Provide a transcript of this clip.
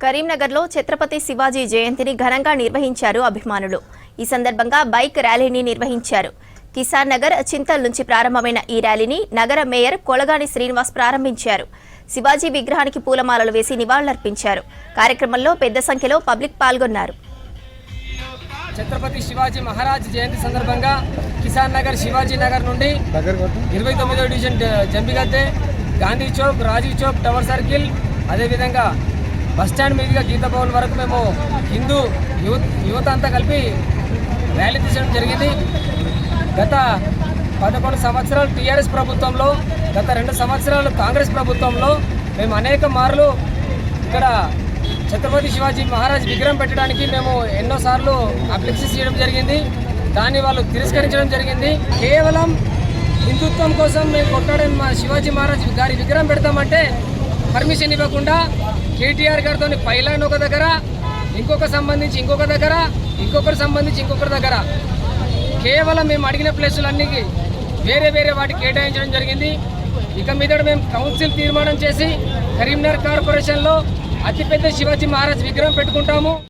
కరీంనగర్లో ఛత్రపతి శివాజీ జయంతిని ఘనంగా నిర్వహించారు అభిమానులు. ఈ సందర్భంగా బైక్ ర్యాలీని నిర్వహించారు. కిసాన్ నగర్ చింతల్ నుంచి ప్రారంభమైన ఈ ర్యాలీని నగర మేయర్ కొలగాని శ్రీనివాస్ ప్రారంభించారు. శివాజీ విగ్రహానికి పూలమాలలు వేసి నివాళులర్పించారు. కార్యక్రమంలో పెద్ద సంఖ్యలో పబ్లిక్ పాల్గొన్నారు. ఛత్రపతి శివాజీ మహారాజ్ జయంతి సందర్భంగా కిసాన్ నగర్ శివాజీ నగర్ నుండి 29వ division Jambigadde, Gandhi Chowk, Rajiv Chowk, tower circle, అదేవిధంగా బస్టాండ్ మీదుగా గీతా భవన్ వరకు మేము హిందూ యువత అంతా కలిపి ర్యాలీ తీయడం జరిగింది. గత 11 సంవత్సరాలు టీఆర్ఎస్ ప్రభుత్వంలో, గత 2 సంవత్సరాలు కాంగ్రెస్ ప్రభుత్వంలో మేము అనేక మార్లు ఇక్కడ ఛత్రపతి శివాజీ మహారాజ్ విగ్రహం పెట్టడానికి మేము ఎన్నోసార్లు అప్లికేషన్ చేయడం జరిగింది. దాన్ని వాళ్ళు తిరస్కరించడం జరిగింది. కేవలం హిందుత్వం కోసం మేము కొట్టాడే మా శివాజీ మహారాజ్ గారి విగ్రహం పెడతామంటే పర్మిషన్ ఇవ్వకుండా కేటీఆర్ గారితో పైలాన్ ఒక దగ్గర, ఇంకొకరి సంబంధించి ఇంకొక దగ్గర, ఇంకొకరి సంబంధించి ఇంకొకరి దగ్గర, కేవలం మేము అడిగిన ప్లేసులన్నీ వేరే వేరే వాటికి కేటాయించడం జరిగింది. ఇక మీద మేము కౌన్సిల్ తీర్మానం చేసి కరీంనగర్ కార్పొరేషన్లో అతిపెద్ద శివాజీ మహారాజ్ విగ్రహం పెట్టుకుంటాము.